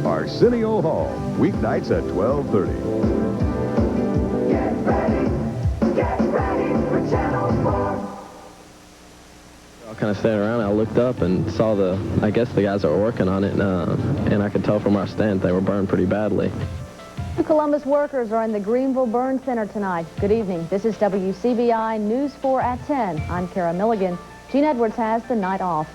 Arsenio Hall, weeknights at 12:30. Get ready for Channel 4. I kind of standing around, I looked up and saw I guess the guys that were working on it, and I could tell from our stand they were burned pretty badly. The Columbus workers are in the Greenville Burn Center tonight. Good evening. This is WCBI News 4 at 10. I'm Kara Milligan. Gene Edwards has the night off.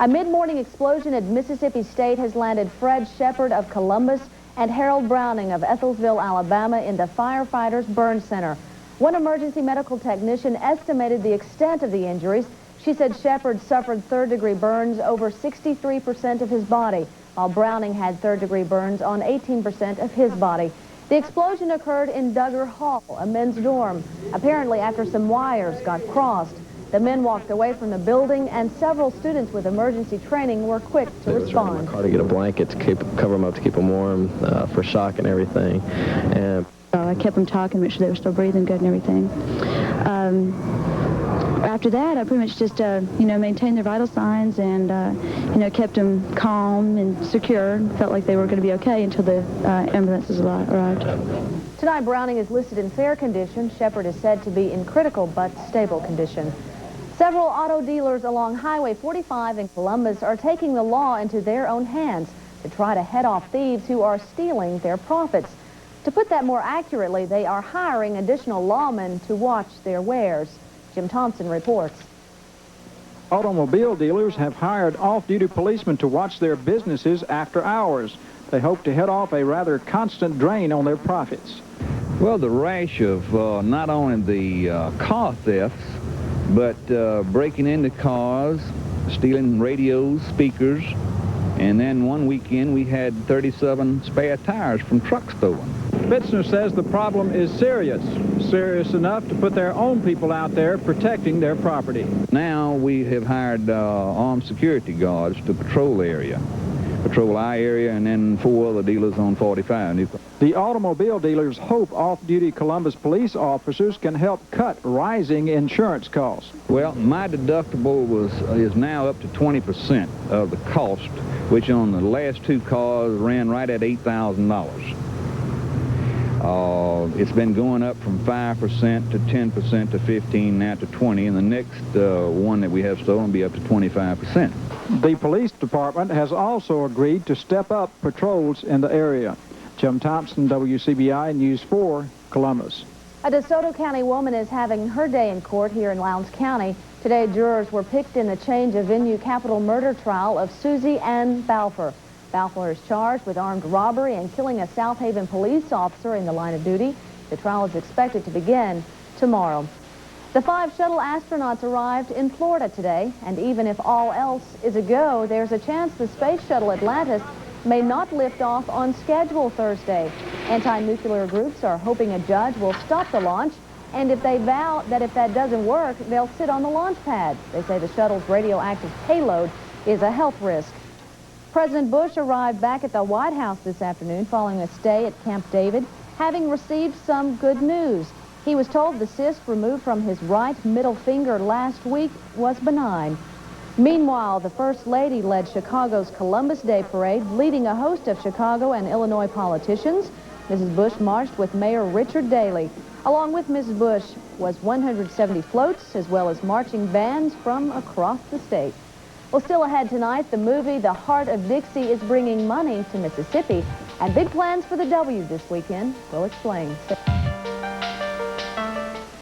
A mid-morning explosion at Mississippi State has landed Fred Shepard of Columbus and Harold Browning of Ethelsville, Alabama in the firefighters' burn center. One emergency medical technician estimated the extent of the injuries. She said Shepard suffered third-degree burns over 63% of his body, while Browning had third-degree burns on 18% of his body. The explosion occurred in Duggar Hall, a men's dorm. Apparently, after some wires got crossed, the men walked away from the building, and several students with emergency training were quick to respond. In my car to get a blanket to cover them up, to keep them warm for shock and everything. And I kept them talking, make sure they were still breathing good and everything. After that, I pretty much just, maintained their vital signs and, kept them calm and secure. Felt like they were going to be okay until the ambulances arrived. Tonight, Browning is listed in fair condition. Shepard is said to be in critical but stable condition. Several auto dealers along Highway 45 in Columbus are taking the law into their own hands to try to head off thieves who are stealing their profits. To put that more accurately, they are hiring additional lawmen to watch their wares. Jim Thompson reports. Automobile dealers have hired off-duty policemen to watch their businesses after hours. They hope to head off a rather constant drain on their profits. Well, the rash of not only the car thefts, but breaking into cars, stealing radios, speakers, and then one weekend we had 37 spare tires from trucks stolen. Bitzner says the problem is serious enough to put their own people out there protecting their property. Now we have hired armed security guards to patrol the area. Patrol our area, and then 4 other dealers on 45. The automobile dealers hope off-duty Columbus police officers can help cut rising insurance costs. Well, my deductible is now up to 20% of the cost, which on the last 2 cars ran right at $8,000. It's been going up from 5% to 10% to 15%, now to 20%, and the next one that we have stolen will be up to 25%. The police department has also agreed to step up patrols in the area. Jim Thompson, WCBI News 4, Columbus. A DeSoto County woman is having her day in court here in Lowndes County. Today, jurors were picked in the change of venue capital murder trial of Susie Ann Balfour. Balfour is charged with armed robbery and killing a South Haven police officer in the line of duty. The trial is expected to begin tomorrow. The 5 shuttle astronauts arrived in Florida today, and even if all else is a go, there's a chance the space shuttle Atlantis may not lift off on schedule Thursday. Anti-nuclear groups are hoping a judge will stop the launch, and if they vow that if that doesn't work, they'll sit on the launch pad. They say the shuttle's radioactive payload is a health risk. President Bush arrived back at the White House this afternoon following a stay at Camp David, having received some good news. He was told the cyst removed from his right middle finger last week was benign. Meanwhile, the First Lady led Chicago's Columbus Day Parade, leading a host of Chicago and Illinois politicians. Mrs. Bush marched with Mayor Richard Daley. Along with Mrs. Bush was 170 floats, as well as marching bands from across the state. Well, still ahead tonight, the movie The Heart of Dixie is bringing money to Mississippi, and big plans for the W this weekend. We'll explain.